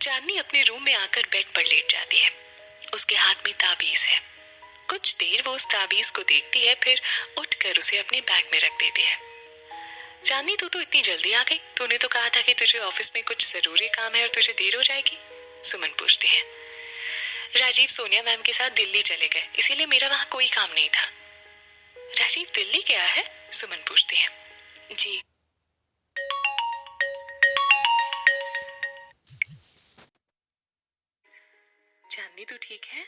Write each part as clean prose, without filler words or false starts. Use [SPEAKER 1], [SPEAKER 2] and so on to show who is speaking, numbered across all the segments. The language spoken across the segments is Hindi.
[SPEAKER 1] चांदनी अपने रूम में आकर बेड पर लेट जाती है। उसके हाथ में ताबीज है। कुछ देर वो उस ताबीज को देखती है, फिर उठकर उसे अपने बैग में रख देती है। चांदनी, तू तो इतनी जल्दी आ गई। तूने तो कहा था कि तुझे ऑफिस में कुछ जरूरी काम है और तुझे देर हो जाएगी। सुमन पूछती है। राजीव सोनिया मैम के साथ दिल्ली चले गए, इसीलिए मेरा वहाँ कोई काम नहीं था। राजीव दिल्ली गया है? सुमन पूछती है। जी। चांदनी, तू ठीक है?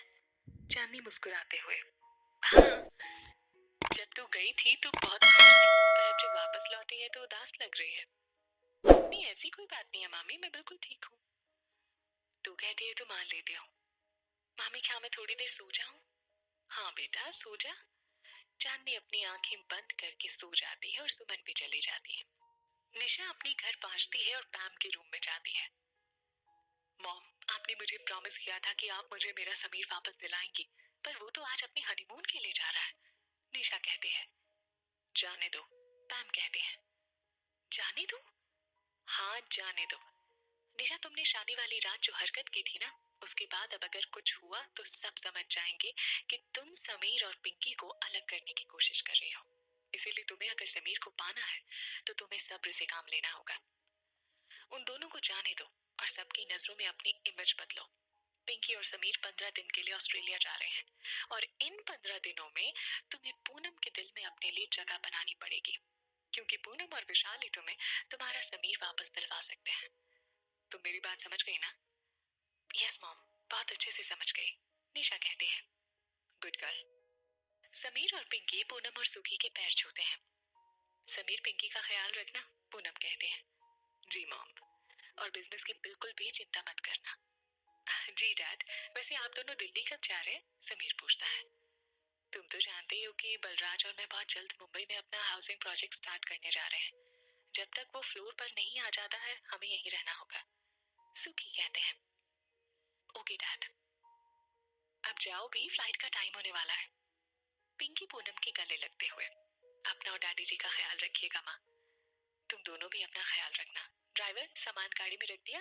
[SPEAKER 1] चांदनी मुस्कुराते हुए। हाँ, जब तू गई थी तो बहुत खुश थी, पर अब जब वापस लौटी है तो उदास लग रही है। नहीं, ऐसी कोई बात नहीं है मामी, मैं बिल्कुल ठीक हूँ। तू कहती है तो मान लेती हूँ। मामी, क्या मैं थोड़ी देर सो जाऊं? हाँ बेटा, सो जा। चांदनी अपनी आंखें बंद करके सो जाती है और सुमन भी चली जाती है। निशा अपनी घर पहुंचती है और पैम के रूम में जाती है। मॉम, आपने मुझे प्रॉमिस किया था कि आप मुझे मेरा समीर वापस दिलाएंगी, पर वो तो आज अपने हनीमून के लिए जा रहा है। निशा कहती है। जाने दो, पैम कहती है। जाने दो? हाँ, जाने दो। निशा, तुमने शादी वाली रात जो हरकत की थी ना, उसके बाद अब अगर कुछ हुआ तो सब समझ जाएंगे कि तुम समीर और पिंकी को अलग करने की कोशिश कर रही हो। इसीलिए तुम्हें अगर समीर को पाना है तो तुम्हें सब्र से काम लेना होगा। उन दोनों को जाने दो और सबकी नजरों में अपनी इमेज बदलो। पिंकी और समीर 15 दिन के लिए ऑस्ट्रेलिया जा रहे हैं और इन 15 दिनों में तुम्हें पूनम के दिल में अपने लिए जगह बनानी पड़ेगी, क्योंकि पूनम और विशाल ही तुम्हें तुम्हारा समीर वापस दिलवा सकते हैं। तुम मेरी बात समझ गई ना? यस मॉम, बहुत अच्छे से समझ गई। निशा कहती है। Good girl. समीर और पिंकी पूनम और सुखी के पैर छूते हैं। समीर, पिंकी का ख्याल रखना, पूनम कहते हैं। जी मॉम, और बिजनेस की बिल्कुल भी चिंता मत करना। जी डैड। वैसे आप दोनों दिल्ली कब जा रहे हैं? समीर पूछता है। तुम तो जानते ही हो कि बलराज और मैं बहुत जल्द मुंबई में अपना हाउसिंग प्रोजेक्ट स्टार्ट करने जा रहे हैं। जब तक वो फ्लोर पर नहीं आ जाता है, हमें यहीं रहना होगा। सुखी कहते हैं। Okay dad. अब जाओ भी, फ्लाइट का टाइम होने वाला है। पिंकी पूनम के गले लगते हुए। अपना और डैडी जी का ख्याल रखिएगा माँ। तुम दोनों भी अपना ख्याल रखना। ड्राइवर, सामान गाड़ी में रख दिया?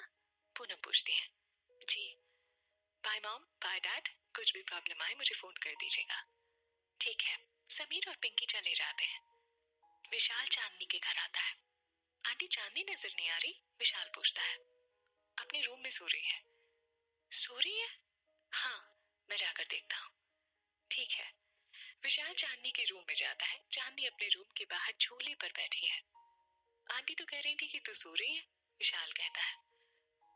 [SPEAKER 1] पूनम पूछती है। जी। Bye mom, bye dad. कुछ भी प्रॉब्लम आए मुझे फोन कर दीजिएगा। ठीक है। समीर और पिंकी चले जाते हैं। विशाल चांदनी के घर आता है। आंटी, चांदनी नजर नहीं आ रही? विशाल पूछता है। अपने रूम में सो रही है। सो रही है? हाँ, मैं जाकर देखता हूँ। ठीक है। विशाल चांदनी के रूम में जाता है। चांदनी अपने रूम के बाहर झूले पर बैठी है। आंटी तो कह रही थी कि तू सो रही है, विशाल कहता है।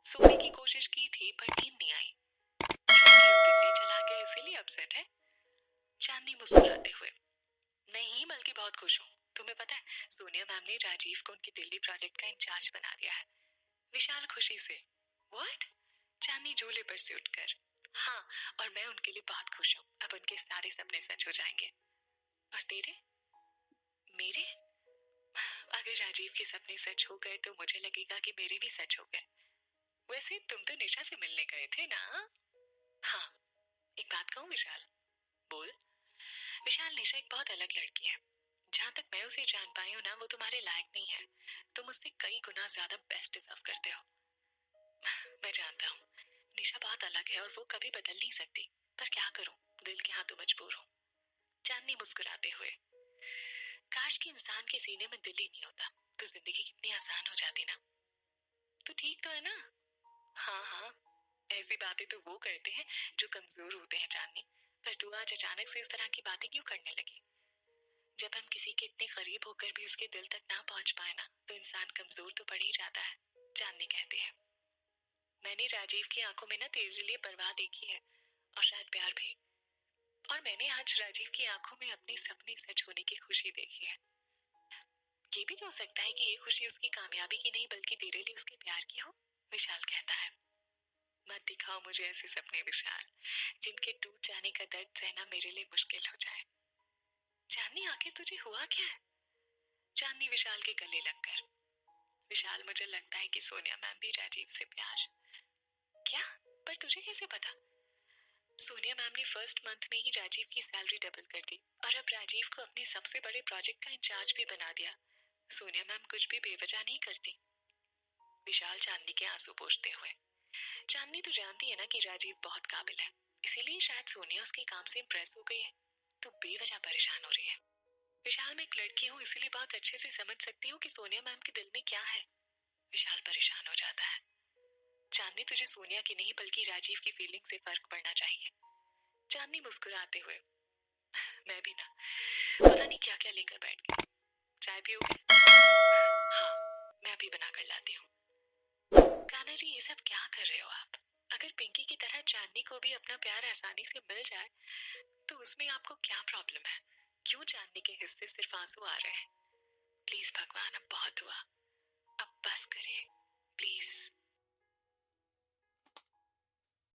[SPEAKER 1] सोने की कोशिश की थी पर नींद नहीं आई। राजीव दिल्ली चला गया इसीलिए अपसेट है? चांदनी मुस्कुराते हुए। नहीं, बल्कि बहुत खुश हूँ। तुम्हें पता है, सोनिया मैम ने राजीव को उनके दिल्ली प्रोजेक्ट का इंचार्ज बना दिया है। विशाल खुशी से। व्हाट? चांदनी झूले पर से उठकर। हाँ, और मैं उनके लिए बहुत खुश हूँ। अब उनके सारे सपने सच हो जाएंगे। और तेरे? मेरे? अगर राजीव के सपने सच हो गए तो मुझे लगेगा कि मेरे भी सच हो गए। वैसे तुम तो निशा से मिलने गए थे ना? हाँ। एक बात कहूँ विशाल? बोल। विशाल, निशा एक बहुत अलग लड़की है। जहाँ तक मैं उसे जान पाई हूँ ना, वो तुम्हारे लायक नहीं है। तुम उससे कई गुना ज्यादा बेस्ट डिजर्व करते हो। मैं जानता हूँ, निशा बहुत अलग है और वो कभी बदल नहीं सकती, पर क्या करूँ, दिल के हाथों मजबूर हूँ। चांदनी मुस्कुराते हुए। काश कि इंसान के सीने में दिल ही नहीं होता, तो जिंदगी कितनी आसान हो जाती ना। तू ठीक तो है ना? हाँ हाँ। ऐसी बातें तो वो करते हैं जो कमजोर होते हैं चांदनी, पर तू आज अचानक से इस तरह की बातें क्यों करने लगी? जब हम किसी के इतने करीब होकर भी उसके दिल तक ना पहुंच पाए ना, तो इंसान कमजोर तो पड़ ही जाता है। चांदनी कहती है। मैंने राजीव की आंखों में ना तेरे लिए परवाह देखी है, और शायद प्यार भी। और मैंने आज राजीव की आंखों में अपने सपने सच होने की खुशी देखी है। ये भी तो हो सकता है कि ये खुशी उसकी कामयाबी की नहीं, बल्कि तेरे लिए उसके प्यार की हो, विशाल कहता है। मत दिखाओ मुझे ऐसे सपने विशाल, जिनके टूट जाने का दर्द सहना मेरे लिए मुश्किल हो जाए। चांदनी, आखिर तुझे हुआ क्या है? चांदनी विशाल के गले लगकर। विशाल, मुझे लगता है कि सोनिया मैम भी राजीव से प्यार। क्या? पर तुझे कैसे पता? सोनिया मैम ने फर्स्ट मंथ में ही राजीव की सैलरी डबल कर दी और अब राजीव को अपने सबसे बड़े प्रोजेक्ट का इंचार्ज भी बना दिया। सोनिया मैम कुछ भी बेवजह नहीं करती। विशाल चांदनी के आंसू पोंछते हुए। चांदनी तो जानती है ना कि राजीव बहुत काबिल है, इसीलिए शायद सोनिया उसके काम से इम्प्रेस हो गई है, तो बेवजह परेशान हो रही है। विशाल, मैं एक लड़की हूँ, इसीलिए बहुत अच्छे से समझ सकती हूँ कि सोनिया मैम के दिल में क्या है। विशाल परेशान हो जाता है। चांदनी, तुझे सोनिया की नहीं बल्कि राजीव की फीलिंग से फर्क पड़ना चाहिए। चांदनी मुस्कुराते हुए, मैं भी ना, पता नहीं क्या क्या लेकर बैठ गई। चाय पियोगे? हाँ, मैं अभी बना कर लाती हूँ। कान्हा जी, ये सब क्या कर रहे हो आप? अगर पिंकी की तरह चांदनी को भी अपना प्यार आसानी से मिल जाए तो उसमें आपको क्या प्रॉब्लम है? क्यों चांदनी के हिस्से सिर्फ आंसू आ रहे हैं? प्लीज भगवान, अब बहुत हुआ, अब बस करिए प्लीज।